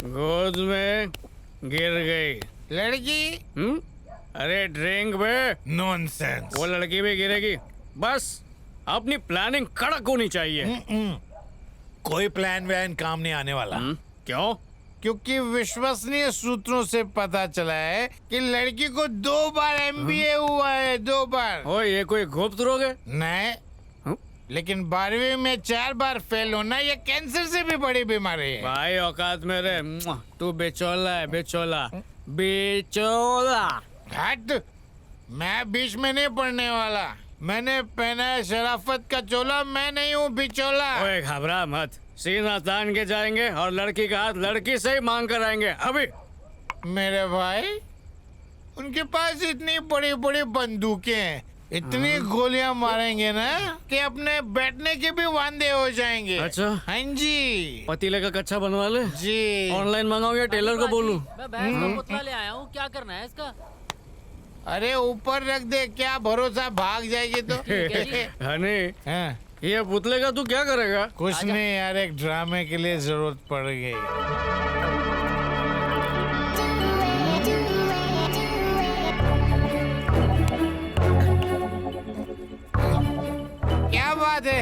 गोद में गिर गई लड़की। अरे ड्रिंक में नॉनसेंस। वो लड़की भी गिरेगी। बस अपनी प्लानिंग कड़क होनी चाहिए। कोई प्लान वैन काम नहीं आने वाला। क्यों? क्योंकि विश्वसनीय सूत्रों से पता चला है कि लड़की को 2 बार MBA हुआ है, 2 बार। ओ ये कोई गुप्त रोग है? नहीं, लेकिन 12वीं में 4 बार फेल होना ये कैंसर से भी बड़ी बीमारी है। भाई औकात मेरे, तू बेचौला है, बेचौला बेचौला। हट, मैं बीच में नहीं पड़ने वाला। मैंने पहना है शराफत का चोला, मैं नहीं हूँ बिचौला। ओए घबरा मत, सीना तान के जाएंगे और लड़की का हाथ लड़की से ही मांग कर आएंगे अभी। मेरे भाई, उनके पास इतनी बड़ी बड़ी बंदूकें हैं, इतनी गोलियां मारेंगे ना कि अपने बैठने के भी वांदे हो जाएंगे। अच्छा? हाँ जी। पतीले का कच्चा बनवा ले। जी। ऑनलाइन मंगाओ या टेलर को बोलूं? मैं भैंस का पुतला ले आया हूँ, क्या करना है इसका? अरे ऊपर रख दे, क्या भरोसा भाग जाएगी तो। हनी, हाँ, ये पुतले का तू क्या करेगा? कुछ नहीं यार, एक ड्रामे के लिए जरूरत पड़ गई। क्या बात है,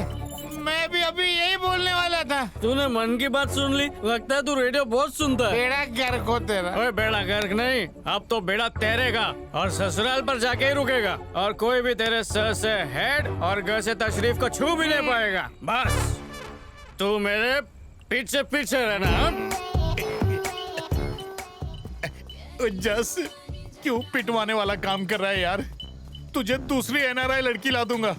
मैं भी अभी यही बोलने वाला था। तूने मन की बात सुन ली। लगता है तू रेडियो बहुत सुनता है। बेड़ा गर्क हो तेरा। ओए बेड़ा गर्क नहीं, अब तो बेड़ा तैरेगा और ससुराल पर जाके ही रुकेगा और कोई भी तेरे सर से हेड और घर से तशरीफ को छू भी नहीं पाएगा। बस तू मेरे पीछे पीछे रहना। जस क्यों पिटवाने वाला काम कर रहा है यार? तुझे दूसरी NRI लड़की ला दूंगा।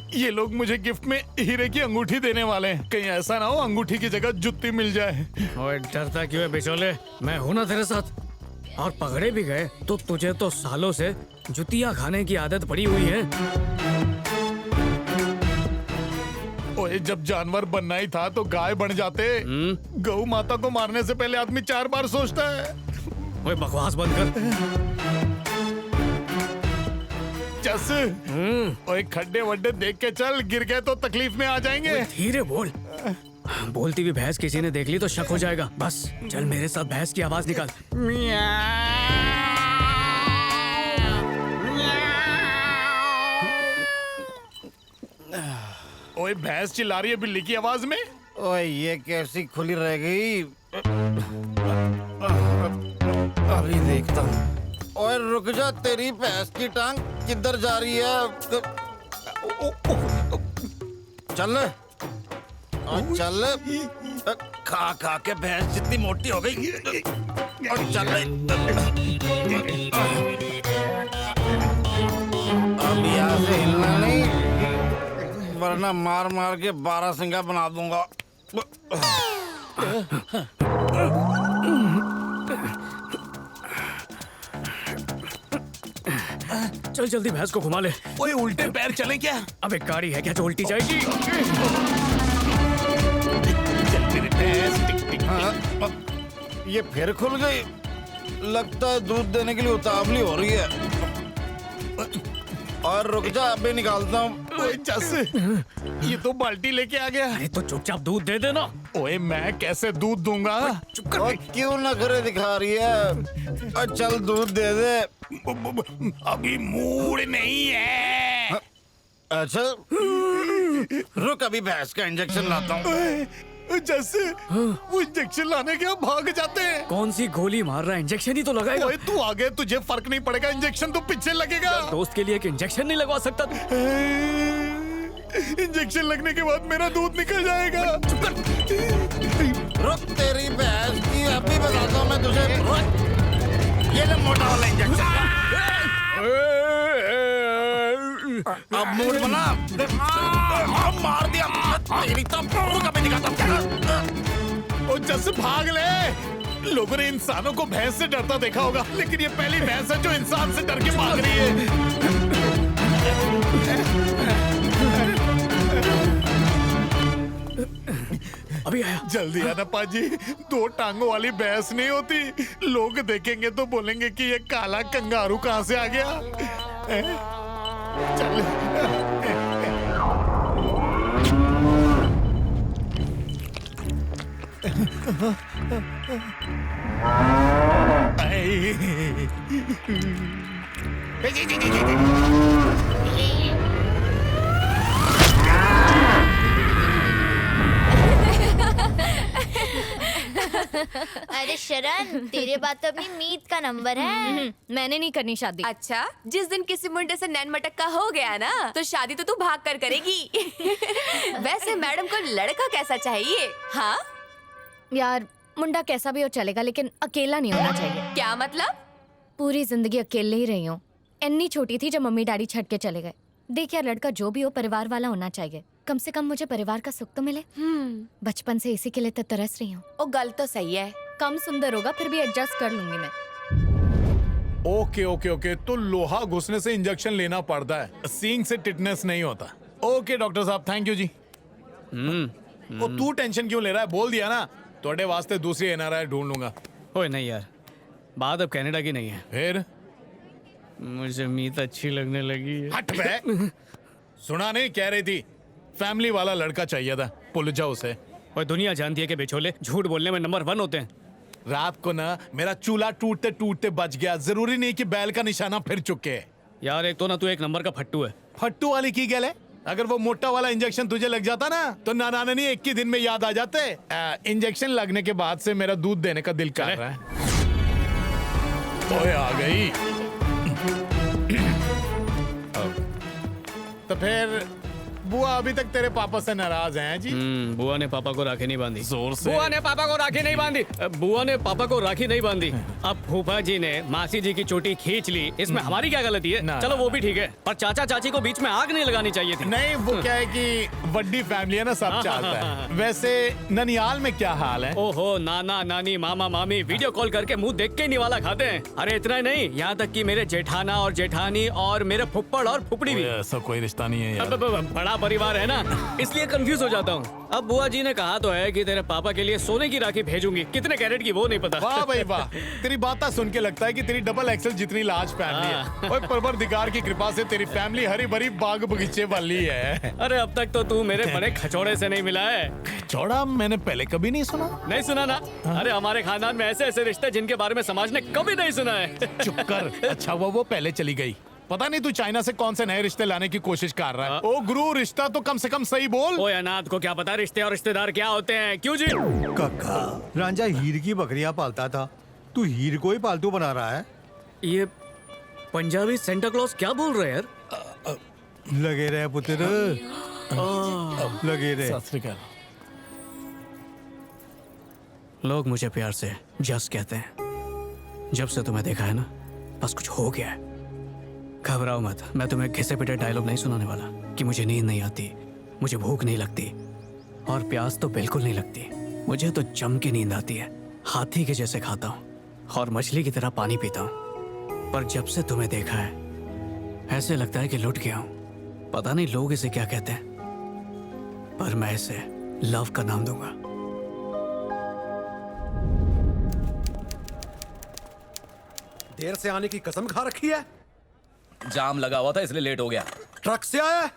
ये लोग मुझे गिफ्ट में हीरे की अंगूठी देने वाले हैं। कहीं ऐसा ना हो अंगूठी की जगह जुत्ती मिल जाए। ओए डरता क्यों है बेचोले? मैं हूं ना तेरे साथ। और पकड़े भी गए तो तुझे तो सालों से जुतियां खाने की आदत पड़ी हुई है। ओए जब जानवर बनना ही था तो गाय बन जाते। गौ माता को मारने से पहले आदमी 4 बार सोचता है। ओए बकवास बंद कर। जस ओए खड्डे वड्डे देख के चल, गिर गए तो तकलीफ में आ जाएंगे। धीरे बोल, बोलती हुई भैंस किसी ने देख ली तो शक हो जाएगा। बस चल मेरे साथ भैंस की आवाज निकाल। ओए भैंस चिल्ला रही है बिल्ली की आवाज में। ओए ये कैसी खुली रह गई? अभी देखता हूँ। ओए रुक जा, तेरी भैंस की टांग किधर जा रही है? चल चल, खा खा के भैंस जितनी मोटी हो गई। और चल अब यहाँ से हिलना नहीं, वरना मार मार के 12 सिंगा बना दूंगा। चल जल्दी भैंस को घुमा ले। ओए उल्टे पैर चले क्या? अब एक गाड़ी है क्या जो उल्टी जाएगी? ये फिर खुल गई। लगता है दूध देने के लिए उतावली हो रही है। और रुक जा, अभी निकालता हूँ। ओए जस ये तो बाल्टी लेके आ गया। अरे तो चुपचाप दूध दे देना। ओए मैं कैसे दूध दूंगा? चुप कर। और क्यों नखरे दिखा रही है? और चल दूध दे दे। अभी मूड नहीं है। अच्छा रुक, अभी भैंस का इंजेक्शन लाता हूँ। जैसे वो इंजेक्शन लाने के भाग जाते हैं। कौन सी गोली मार रहा है? इंजेक्शन ही तो लगाएगा। ओए तू आगे, तुझे फर्क नहीं पड़ेगा। इंजेक्शन तो पीछे लगेगा। दोस्त के लिए एक इंजेक्शन नहीं लगवा सकता तू? इंजेक्शन लगने के बाद मेरा दूध निकल जाएगा। रुक, तेरी भैंस की अभी बताता हूँ मैं तुझे। ये ले मोटा वाला इंजेक्शन। अब मूड बना। मार दिया तेरी तो कभी दिखाता हूँ। ओ जस भाग ले। लोगों ने इंसानों को भैंस से डरता देखा होगा, लेकिन ये पहली भैंस है जो इंसान से डर के भाग रही है। अभी आया। जल्दी आना पाजी, 2 टांगों वाली भैंस नहीं होती। लोग देखेंगे तो बोलेंगे कि ये काला कंगारू कहाँ से आ गया। चल अरे शरण, तेरे बात तो अपनी मीत का नंबर है। मैंने नहीं करनी शादी। अच्छा, जिस दिन किसी मुंडे से नैन मटक का हो गया ना, तो शादी तो तू भाग कर करेगी। वैसे मैडम को लड़का कैसा चाहिए? हाँ यार मुंडा कैसा भी हो चलेगा, लेकिन अकेला नहीं होना चाहिए। क्या मतलब? पूरी जिंदगी अकेले ही रही हूँ। इतनी छोटी थी जब मम्मी डैडी छट के चले गए। देख यार, लड़का जो भी हो परिवार वाला होना चाहिए। कम से कम मुझे परिवार का सुख तो मिले। बचपन से इसी के लिए तो तरस रही हूँ। वो गल तो सही है। कम सुंदर होगा फिर भी एडजस्ट कर लूंगी मैं। ओके ओके ओके, तो लोहा घुसने से इंजेक्शन लेना पड़ता है, सींग से टिटनेस नहीं होता। ओके डॉक्टर साहब, थैंक यू जी। वो तू टेंशन क्यों ले रहा है? बोल दिया ना, थोड़े वास्ते दूसरी एनआरआई ढूंढ लूंगा। ओए नहीं यार, बात अब कनाडा की नहीं है। फिर मुझे मीत अच्छी लगने लगी है। हट बे। सुना नहीं, कह रही थी फैमिली वाला लड़का चाहिए था, भूल जाओ उसे। और दुनिया जानती है कि बेचोले झूठ बोलने में नंबर 1 होते हैं। रात को ना मेरा चूल्हा टूटते टूटते बच गया। जरूरी नहीं कि बैल का निशाना फिर चुके। यार एक तो ना तू एक नंबर का फट्टू है। फट्टू वाली की गल है। अगर वो मोटा वाला इंजेक्शन तुझे लग जाता ना, तो नाना नहीं एक ही दिन में याद आ जाते। इंजेक्शन लगने के बाद से मेरा दूध देने का दिल कर रहा है। ओए आ गई। तो फिर बुआ अभी तक तेरे पापा से नाराज हैं जी? बुआ ने पापा को राखी नहीं बांधी। जोर से। बुआ ने पापा को राखी नहीं बांधी। बुआ ने पापा को राखी नहीं बांधी। अब फूफा जी ने मासी जी की चोटी खींच ली, इसमें हमारी क्या गलती है? ना, चलो ना, वो भी ठीक है, पर चाचा चाची को बीच में आग नहीं लगानी चाहिए थी। नहीं, वो क्या है कि बड़ी फैमिली है ना, सब चाहता है। वैसे ननियाल में क्या हाल है? ओहो, नाना नानी मामा मामी वीडियो कॉल करके मुंह देख के निवाला खाते हैं। अरे इतना ही नहीं, यहाँ तक कि मेरे जेठाना और जेठानी और मेरे फुप्पड़ और फुपड़ी भी। ऐसा कोई रिश्ता नहीं है यार। बड़ा परिवार है ना, इसलिए कंफ्यूज हो जाता हूँ। अब बुआ जी ने कहा तो है कि तेरे पापा के लिए सोने की राखी भेजूंगी, कितने कैरेट की वो नहीं पता। वाह भाई वाह, तेरी बात सुन के लगता है कि तेरी डबल एक्सेल जितनी लार्ज फैमिली है। और परवरदिगार की कृपा से तेरी फैमिली हरी भरी बाग बगीचे वाली है। अरे अब तक तो तू मेरे बड़े खचौड़े से नहीं मिला है। चौड़ा मैंने पहले कभी नहीं सुना। नहीं सुना ना? अरे हमारे खानदान में ऐसे ऐसे रिश्ते जिनके बारे में समाज ने कभी नहीं सुना है। चुप कर। अच्छा वो पहले चली गई। पता नहीं तू चाइना से कौन से नए रिश्ते लाने की कोशिश कर रहा है। ओ गुरु, रिश्ता तो कम से कम सही बोल। ओए अनाथ को क्या पता रिश्ते और रिश्तेदार क्या होते हैं? क्यों जी? काका, रांझा हीर की बकरियां पालता था, तू हीर को ही पालतू बना रहा है। ये पंजाबी सेंटा क्लॉज क्या बोल रहे हैं यार? लगे रहे पुत्र, लगे रहे। सत श्री अकाल। लोग मुझे प्यार से जस कहते हैं। जब से तुम्हें देखा है ना, बस कुछ हो गया है। घबराओ मत, मैं तुम्हें घिसे पिटे डायलॉग नहीं सुनाने वाला कि मुझे नींद नहीं आती, मुझे भूख नहीं लगती और प्यास तो बिल्कुल नहीं लगती। मुझे तो जम के नींद आती है। हाथी के जैसे खाता हूँ और मछली की तरह पानी पीता हूँ। पर जब से तुम्हें देखा है, ऐसे लगता है कि लुट गया हूँ। पता नहीं लोग इसे क्या कहते हैं, पर मैं इसे लव का नाम दूंगा। देर से आने की कसम खा रखी है। जाम लगा हुआ था इसलिए लेट हो गया। ट्रक से आया है?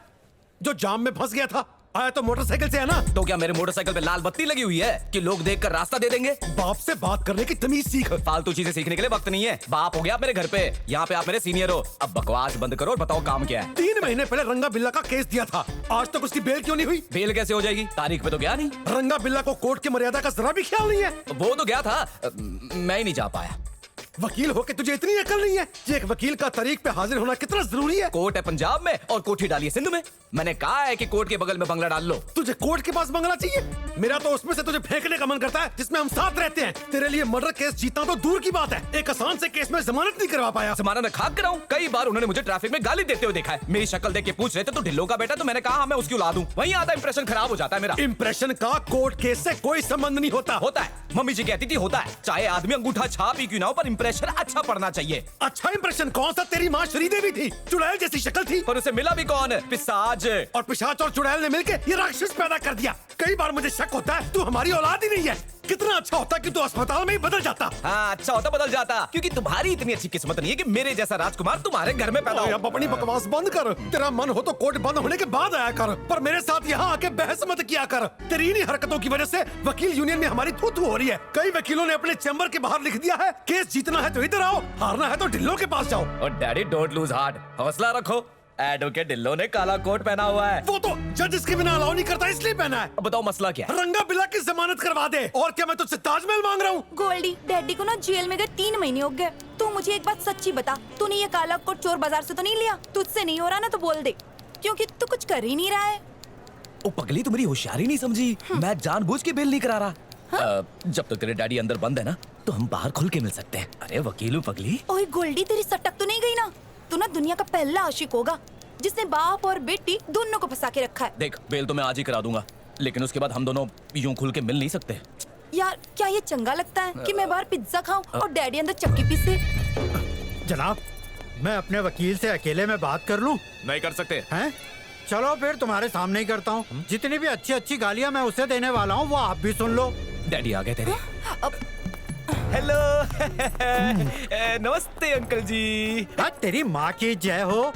जो जाम में फंस गया था। आया तो मोटरसाइकिल से है ना? तो क्या मेरे मोटरसाइकिल पे लाल बत्ती लगी हुई है कि लोग देखकर रास्ता दे देंगे? बाप से बात करने की तमीज सीख। फालतू चीजें सीखने के लिए वक्त नहीं है। बाप हो गया आप मेरे घर पे, यहाँ पे आप मेरे सीनियर हो। अब बकवास बंद करो और बताओ काम क्या है। 3 महीने पहले रंगा बिल्ला का केस दिया था, आज तक उसकी बेल क्यों नहीं हुई? बेल कैसे हो जाएगी? तारीख पे तो गया नहीं। रंगा बिल्ला को कोर्ट की मर्यादा का जरा भी ख्याल नहीं है। वो तो गया था, मैं ही नहीं जा पाया। वकील होके तुझे इतनी अकल नहीं है कि एक वकील का तारीख पे हाजिर होना कितना जरूरी है? कोर्ट है पंजाब में और कोठी डाली है सिंध में। मैंने कहा है कि कोर्ट के बगल में बंगला डाल लो। तुझे कोर्ट के पास बंगला चाहिए? मेरा तो उसमें से तुझे फेंकने का मन करता है जिसमें हम साथ रहते हैं। तेरे लिए मर्डर केस जीतना तो दूर की बात है, एक आसान से केस में जमानत नहीं करवा पाया। जमानत में खाक कराऊं? कई बार उन्होंने मुझे ट्रैफिक में गाली देते हुए देखा है। मेरी शक्ल देख के पूछ रहे थे, तो ढिल्लो का बेटा, तो मैंने कहा मैं उसकी औलाद हूं। वहीं आधा इंप्रेशन खराब हो जाता है मेरा। इंप्रेशन का कोर्ट केस से कोई संबंध नहीं होता। होता है, मम्मी जी कहती थी होता है। चाहे आदमी अंगूठा छाप ही क्यों ना हो, पर इंप्रेशन अच्छा पड़ना चाहिए। अच्छा इंप्रेशन कौन सा? तेरी माँ श्रीदेवी थी, चुड़ैल जैसी शक्ल थी। पर उसे मिला भी कौन? पिशाच। और पिशाच और चुड़ैल ने मिलकर ये राक्षस पैदा कर दिया। कई बार मुझे शक होता है तू हमारी औलाद ही नहीं है। कितना अच्छा होता कि तू अस्पताल में ही बदल जाता। हाँ अच्छा होता बदल जाता, क्योंकि तुम्हारी इतनी अच्छी किस्मत नहीं है कि मेरे जैसा राजकुमार तुम्हारे घर में पैदा हो। अब अपनी बकवास बंद कर। तेरा मन हो तो कोर्ट बंद होने के बाद आया कर, पर मेरे साथ यहाँ आके बहस मत किया कर। तेरी इन्हीं हरकतों की वजह से वकील यूनियन में हमारी थू-थू हो रही है। कई वकीलों ने अपने चैम्बर के बाहर लिख दिया है, केस जीतना है तो इधर आओ, हारना है तो ढिल्लों के पास जाओ। और डैडी डोंट लूज हार्ट, हौसला रखो। एडवोकेट ढिल्लो ने काला कोट पहना हुआ है। वो तो जज इसके बिना अलाउ नहीं करता, इसलिए पहना है। अब बताओ मसला क्या है? रंगा बिला की जमानत करवा दे। और क्या मैं तुझसे ताजमहल मांग रहा हूँ? गोल्डी, डैडी को ना जेल में गए 3 महीने हो गए। तू मुझे एक बात सच्ची बता, तूने ये काला कोट चोर बाजार से तो नहीं लिया? तुझसे नहीं हो रहा ना तो बोल दे, क्योंकि तू कुछ कर ही नहीं रहा है। ओ पगली, तुम्हारी होशियारी नहीं समझी। मैं जानबूझ के बेल नहीं करा रहा। जब तक तेरे डैडी अंदर बंद है ना, तो हम बाहर खुल के मिल सकते हैं। अरे वकील हूँ पगली। ओए गोल्डी, तेरी सटक तो नहीं गई ना? तू ना दुनिया का पहला आशिक होगा जिसने बाप और बेटी दोनों को फंसा के रखा है। देख, बेल तो मैं आज ही करा दूंगा, लेकिन उसके बाद हम दोनों यूं खुल के मिल नहीं सकते। यार क्या ये चंगा लगता है कि मैं बाहर पिज्जा खाऊं और डैडी अंदर चक्की पीसे? जनाब, मैं अपने वकील से अकेले में बात कर लूं? नहीं कर सकते हैं? चलो फिर तुम्हारे सामने ही करता हूँ। जितनी भी अच्छी अच्छी गालियाँ मैं उसे देने वाला हूँ वो आप भी सुन लो। डैडी आ गए तेरे। हेलो नमस्ते अंकल जी। तेरी माँ की जय हो,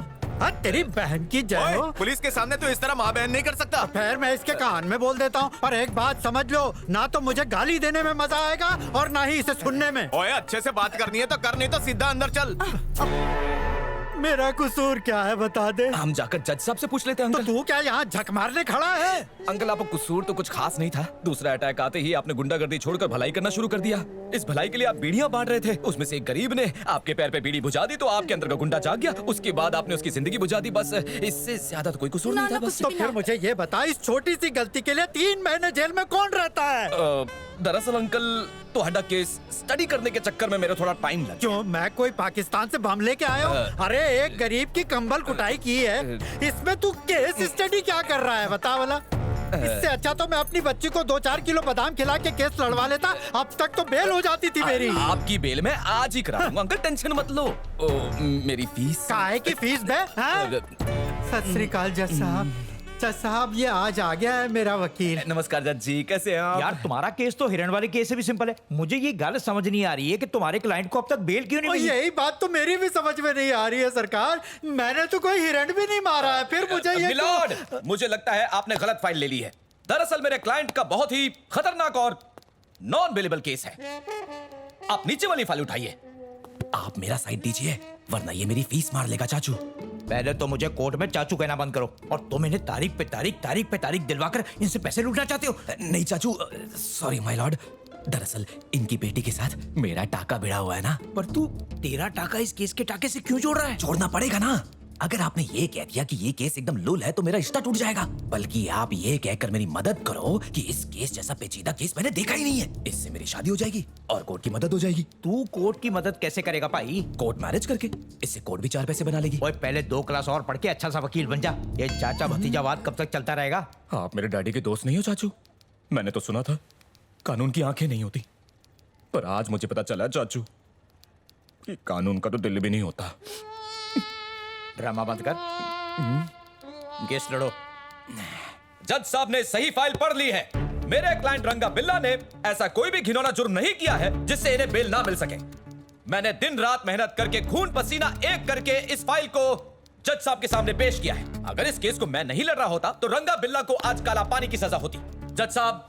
तेरी बहन की जय हो। पुलिस के सामने तो इस तरह माँ बहन नहीं कर सकता। फिर मैं इसके कान में बोल देता हूँ, पर एक बात समझ लो, ना तो मुझे गाली देने में मजा आएगा और ना ही इसे सुनने में। ओए अच्छे से बात करनी है तो कर, नहीं तो सीधा अंदर चल। मेरा कसूर क्या है बता दे। हम जाकर जज साहब से पूछ लेते हैं। तो अंकल तू क्या यहाँ झक मारने खड़ा है? अंकल, आपको कसूर तो कुछ खास नहीं था। दूसरा अटैक आते ही आपने गुंडागर्दी छोड़कर भलाई करना शुरू कर दिया। इस भलाई के लिए आप बीड़ियां बांट रहे थे, उसमें से एक गरीब ने आपके पैर पे बीड़ी बुझा दी तो आपके अंदर का गुंडा जाग गया। उसके बाद आपने उसकी जिंदगी बुझा दी। बस इससे ज्यादा तो कोई कसूर नहीं था। बस तो फिर मुझे ये बता, इस छोटी सी गलती के लिए 3 महीने जेल में कौन रहता है? दरअसल अंकल, तो हड्डा केस स्टडी करने के चक्कर में मेरा थोड़ा टाइम लगा। क्यों, मैं कोई पाकिस्तान से बम लेके आया हूँ? अरे एक गरीब की कंबल कुटाई की है, इसमें तू केस स्टडी क्या कर रहा है बता वाला? इससे अच्छा तो मैं अपनी बच्ची को 2-4 किलो बादाम खिला के केस लड़वा लेता, अब तक तो बेल हो जाती थी मेरी। आपकी बेल मैं आज ही करा दूंगा अंकल, टेंशन मत लो। मेरी फीस? काहे की फीस बे? सत श्री अकाल जज साहब। जज साहब, ये आज आ गया है मेरा वकील। नमस्कार जज जी, कैसे हैं आप? यार तुम्हारा केस तो हिरण वाले केस से भी सिंपल है। मुझे ये गल समझ नहीं आ रही है कि तुम्हारे क्लाइंट को अब तक बेल क्यों नहीं मिली? यही बात तो मेरी भी समझ में नहीं आ रही है सरकार। मैंने तो कोई हिरण भी नहीं मारा है, फिर मुझे ये मिलॉर्ड, मुझे लगता है आपने गलत फाइल ले ली है। दरअसल मेरे क्लाइंट का बहुत ही खतरनाक और नॉन बेलेबल केस है। आप नीचे वाली फाइल उठाइए। आप मेरा साइड दीजिए, वरना ये मेरी फीस मार लेगा चाचू। पहले तो मुझे कोर्ट में चाचू कहना बंद करो, और तुम इन्हें तारीख पे तारीख दिलवाकर इनसे पैसे लूटना चाहते हो। नहीं चाचू, सॉरी माय लॉर्ड। दरअसल इनकी बेटी के साथ मेरा टाका भिड़ा हुआ है ना। पर तू तेरा टाका इस केस के टाके से क्यों जोड़ रहा है? जोड़ना पड़ेगा ना। अगर आपने ये कह दिया कि ये केस एकदम लुल है तो मेरा रिश्ता टूट जाएगा। बल्कि आप ये कहकर मेरी मदद करो कि इस केस जैसा पेचीदा केस मैंने देखा ही नहीं है। इससे मेरी शादी हो जाएगी और कोर्ट की मदद हो जाएगी। तू कोर्ट की मदद कैसे करेगा भाई? कोर्ट मैरिज करके। इससे कोर्ट भी 4 पैसे बना लेगी। ओए पहले 2 क्लास और पढ़ के अच्छा सा वकील बन जा। ये चाचा भतीजावाद कब तक चलता रहेगा? आप मेरे डैडी के दोस्त नहीं हो चाचू। मैंने तो सुना था कानून की आंखें नहीं होती, पर आज मुझे पता चला चाचू कि कानून का तो दिल भी नहीं होता। ड्रामा बंद कर, केस लड़ो। जज साहब ने सही फाइल पढ़ ली है। मेरे क्लाइंट रंगा बिल्ला ने ऐसा कोई भी घिनौना जुर्म नहीं किया है जिससे इन्हें बेल ना मिल सके। मैंने दिन रात मेहनत करके खून पसीना एक करके इस फाइल को जज साहब के सामने पेश किया है। अगर इस केस को मैं नहीं लड़ रहा होता तो रंगा बिल्ला को आज काला पानी की सजा होती। जज साहब,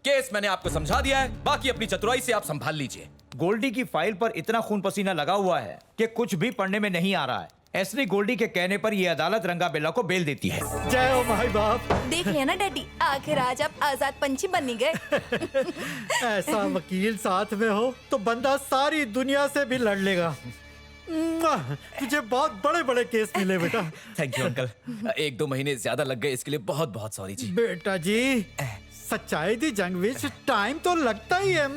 केस मैंने आपको समझा दिया है, बाकी अपनी चतुराई से आप संभाल लीजिए। गोल्डी की फाइल पर इतना खून पसीना लगा हुआ है कि कुछ भी पढ़ने में नहीं आ रहा है। एसनी गोल्डी के कहने पर यह अदालत रंगा बिल्ला को बेल देती है। जय हो भाई बाप। देख लिया ना डैडी, आखिर आज आप आजाद पंछी बन गए। ऐसा वकील साथ में हो तो बंदा सारी दुनिया से भी लड़ लेगा। तुझे बहुत बड़े बड़े केस मिले बेटा। Thank you uncle. 1-2 महीने ज्यादा लग गए, इसके लिए बहुत बहुत सॉरी जी। बेटा जी, सच्चाई दी जंग विच टाइम तो लगता ही है।